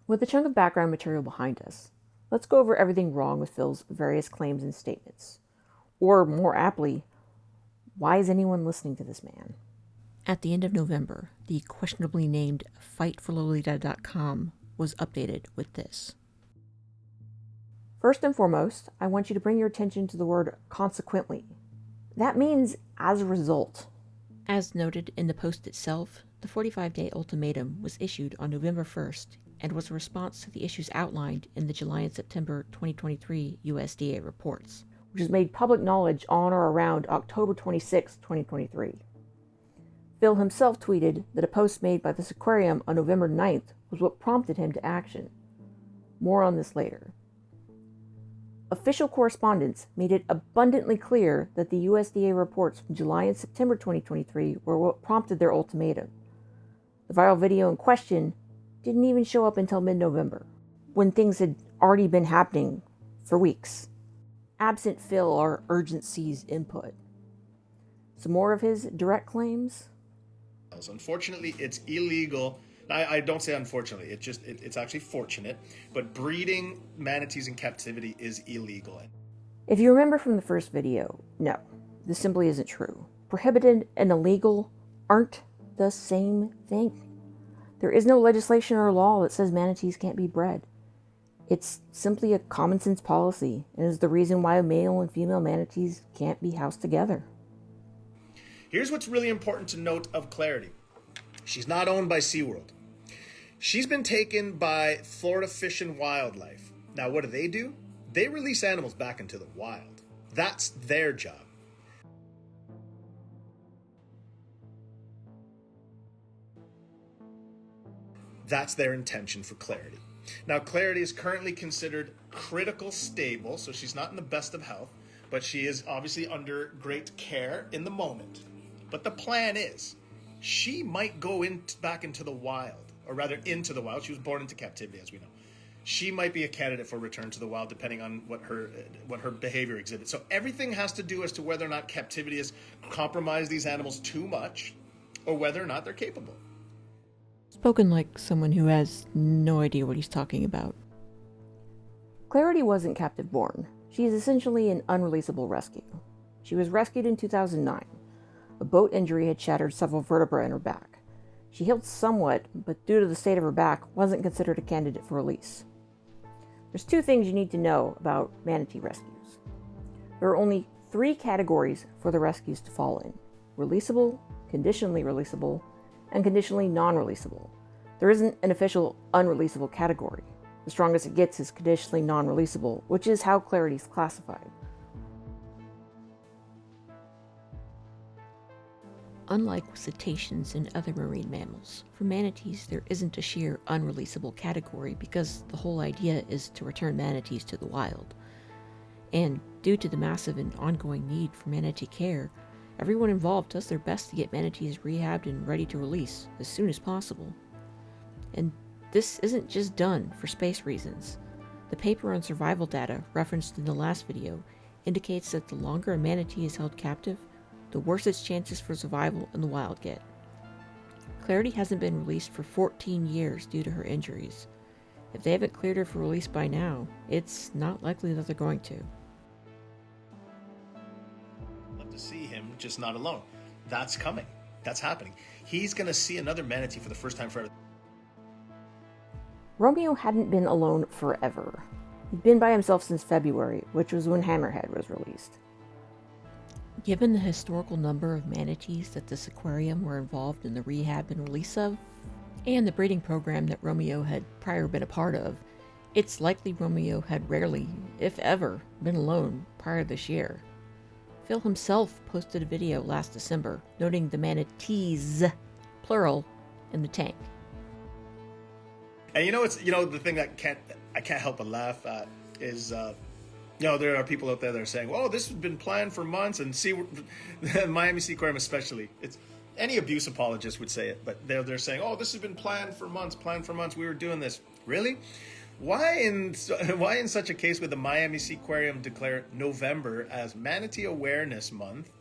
With a chunk of background material behind us, let's go over everything wrong with Phil's various claims and statements. Or, more aptly, why is anyone listening to this man? At the end of November, the questionably named fightforlolita.com was updated with this. First and foremost, I want you to bring your attention to the word consequently. That means as a result. As noted in the post itself, the 45-day ultimatum was issued on November 1st and was a response to the issues outlined in the July and September 2023 USDA reports, which was made public knowledge on or around October 26, 2023. Phil himself tweeted that a post made by the Seaquarium on November 9th was what prompted him to action. More on this later. Official correspondence made it abundantly clear that the USDA reports from July and September 2023 were what prompted their ultimatum. The viral video in question didn't even show up until mid-November, when things had already been happening for weeks. Absent Phil are UrgentSeas input. Some more of his direct claims? Unfortunately, it's illegal. I don't say unfortunately, it's actually fortunate, but breeding manatees in captivity is illegal. If you remember from the first video, no, this simply isn't true. Prohibited and illegal aren't the same thing. There is no legislation or law that says manatees can't be bred. It's simply a common sense policy, and is the reason why male and female manatees can't be housed together. Here's what's really important to note of Clarity. She's not owned by SeaWorld. She's been taken by Florida Fish and Wildlife. Now, what do? They release animals back into the wild. That's their job. That's their intention for Clarity. Now, Clarity is currently considered critical stable, so she's not in the best of health, but she is obviously under great care in the moment. But the plan is, she might go back into the wild, or rather into the wild. She was born into captivity, as we know. She might be a candidate for return to the wild, depending on what her behavior exhibits. So everything has to do as to whether or not captivity has compromised these animals too much, or whether or not they're capable. Spoken like someone who has no idea what he's talking about. Clarity wasn't captive born. She is essentially an unreleasable rescue. She was rescued in 2009. A boat injury had shattered several vertebrae in her back. She healed somewhat, but due to the state of her back, wasn't considered a candidate for release. There's two things you need to know about manatee rescues. There are only 3 categories for the rescues to fall in: releasable, conditionally releasable, and conditionally non-releasable. There isn't an official unreleasable category. The strongest it gets is conditionally non-releasable, which is how Clarity is classified. Unlike with cetaceans and other marine mammals, for manatees there isn't a sheer unreleasable category because the whole idea is to return manatees to the wild. And due to the massive and ongoing need for manatee care, everyone involved does their best to get manatees rehabbed and ready to release as soon as possible. And this isn't just done for space reasons. The paper on survival data referenced in the last video indicates that the longer a manatee is held captive, the worse its chances for survival in the wild get. Clarity hasn't been released for 14 years due to her injuries. If they haven't cleared her for release by now, it's not likely that they're going to. Love to see him, just not alone. That's coming. That's happening. He's going to see another manatee for the first time forever. Romeo hadn't been alone forever. He'd been by himself since February, which was when Hammerhead was released. Given the historical number of manatees that the Seaquarium were involved in the rehab and release of, and the breeding program that Romeo had prior been a part of, it's likely Romeo had rarely, if ever, been alone prior this year. Phil himself posted a video last December noting the manatees, plural, in the tank. And the thing that I can't help but laugh at is there are people out there that are saying, "Oh, this has been planned for months," and Miami Seaquarium especially. It's any abuse apologist would say it, but they're saying, "Oh, this has been planned for months. We were doing this." Really? Why in such a case would the Miami Seaquarium declare November as Manatee Awareness Month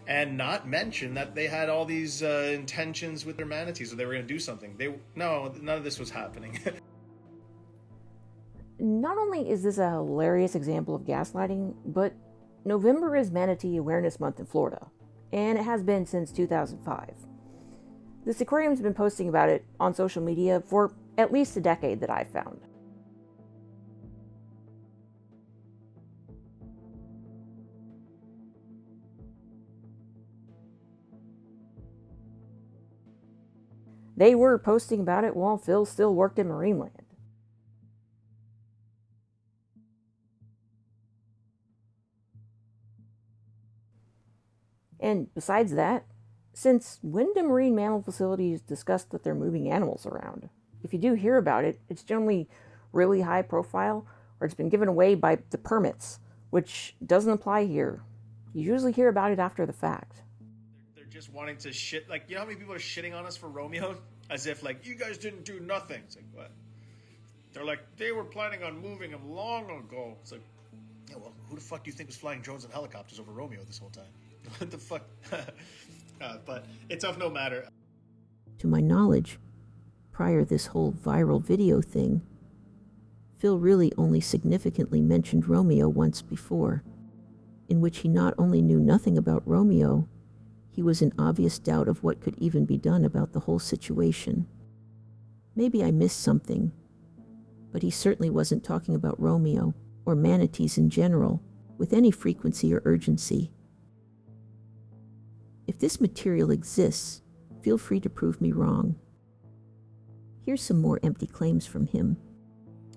and not mention that they had all these intentions with their manatees, or they were going to do something? No, none of this was happening. Not only is this a hilarious example of gaslighting, but November is Manatee Awareness Month in Florida, and it has been since 2005. The Seaquarium's been posting about it on social media for at least a decade that I've found. They were posting about it while Phil still worked in Marineland. And besides that, since when do marine mammal facilities discuss that they're moving animals around? If you do hear about it, it's generally really high profile, or it's been given away by the permits, which doesn't apply here. You usually hear about it after the fact. They're just wanting to shit. Like, you know how many people are shitting on us for Romeo? As if, like, you guys didn't do nothing. It's like, what? They're like, they were planning on moving him long ago. It's like, yeah, well, who the fuck do you think was flying drones and helicopters over Romeo this whole time? What the fuck? But it's of no matter. To my knowledge, prior this whole viral video thing, Phil really only significantly mentioned Romeo once before, in which he not only knew nothing about Romeo, he was in obvious doubt of what could even be done about the whole situation. Maybe I missed something, but he certainly wasn't talking about Romeo, or manatees in general, with any frequency or urgency. If this material exists, feel free to prove me wrong. Here's some more empty claims from him.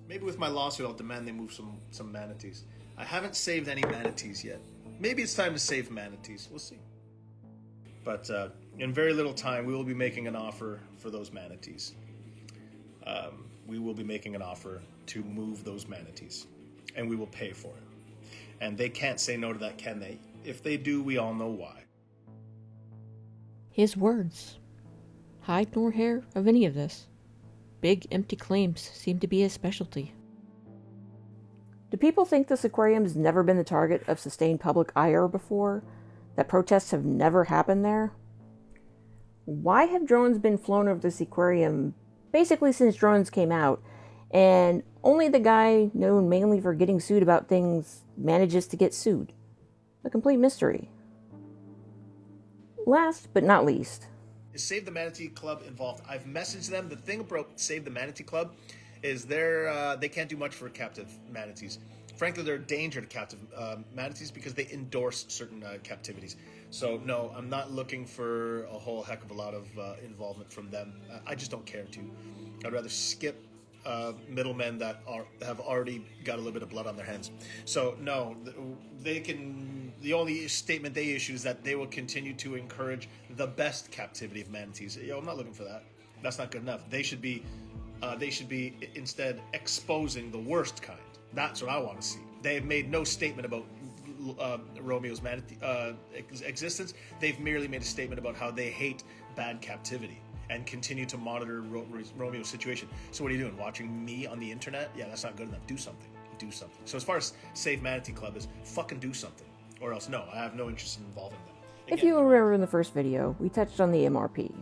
Maybe with my lawsuit, I'll demand they move some manatees. I haven't saved any manatees yet. Maybe it's time to save manatees. We'll see. But in very little time, we will be making an offer for those manatees. We will be making an offer to move those manatees, and we will pay for it. And they can't say no to that, can they? If they do, we all know why. His words. Hide nor hair of any of this. Big, empty claims seem to be his specialty. Do people think this aquarium's never been the target of sustained public ire before? That protests have never happened there? Why have drones been flown over this aquarium basically since drones came out, and only the guy known mainly for getting sued about things manages to get sued? A complete mystery. Last but not least, Is Save the Manatee Club involved? I've messaged them. The thing about Save the Manatee Club is they can't do much for captive manatees. Frankly, they're a danger to captive manatees because they endorse certain captivities. So no, I'm not looking for a whole heck of a lot of involvement from them. I just don't care to. I'd rather skip middlemen that have already got a little bit of blood on their hands. So no, they can. The only statement they issue is that they will continue to encourage the best captivity of manatees. I'm not looking for that. That's not good enough. They should be instead exposing the worst kind. That's what I want to see. They have made no statement about Romeo's manatee existence. They've merely made a statement about how they hate bad captivity and continue to monitor Romeo's situation. So what are you doing? Watching me on the internet? Yeah, that's not good enough. Do something. Do something. So as far as Save Manatee Club is, fucking do something. Or else, no, I have no interest in involving them. Again, if you remember in the first video, we touched on the MRP.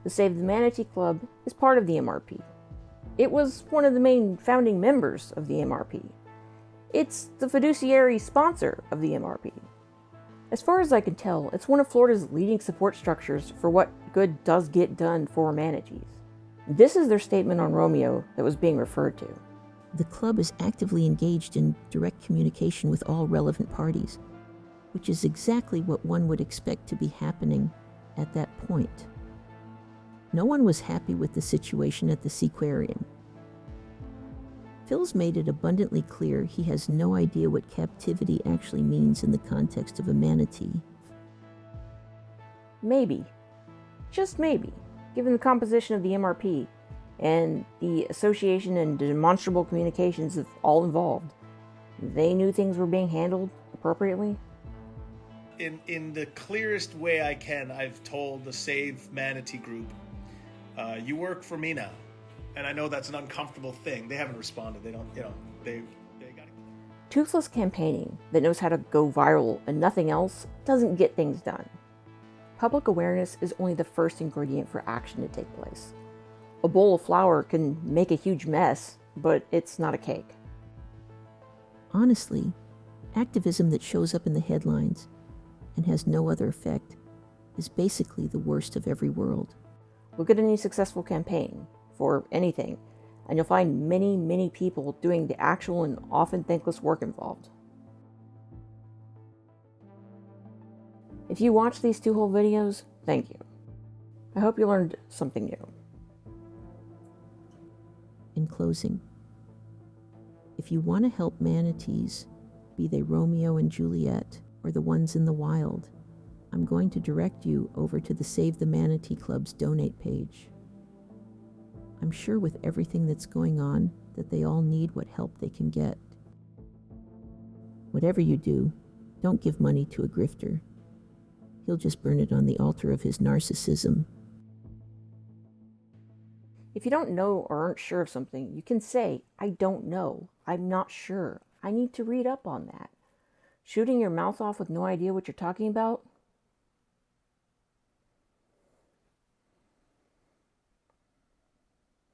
The Save the Manatee Club is part of the MRP. It was one of the main founding members of the MRP. It's the fiduciary sponsor of the MRP. As far as I can tell, it's one of Florida's leading support structures for what good does get done for manatees. This is their statement on Romeo that was being referred to. The club is actively engaged in direct communication with all relevant parties, which is exactly what one would expect to be happening at that point. No one was happy with the situation at the Seaquarium. Phil's made it abundantly clear he has no idea what captivity actually means in the context of a manatee. Maybe, just maybe, given the composition of the MRP and the association and demonstrable communications of all involved, they knew things were being handled appropriately. In the clearest way I can, I've told the Save Manatee group, you work for me now. And I know that's an uncomfortable thing. They haven't responded. They don't, they got it. Toothless campaigning that knows how to go viral and nothing else doesn't get things done. Public awareness is only the first ingredient for action to take place. A bowl of flour can make a huge mess, but it's not a cake. honestly, activism that shows up in the headlines and has no other effect is basically the worst of every world. Look at any successful campaign for anything, and you'll find many, many people doing the actual and often thankless work involved. If you watched these 2 whole videos, thank you. I hope you learned something new. In closing, if you want to help manatees, be they Romeo and Juliet or the ones in the wild, I'm going to direct you over to the Save the Manatee Club's donate page. I'm sure with everything that's going on that they all need what help they can get. Whatever you do, don't give money to a grifter. He'll just burn it on the altar of his narcissism. If you don't know or aren't sure of something, you can say, I don't know, I'm not sure, I need to read up on that. Shooting your mouth off with no idea what you're talking about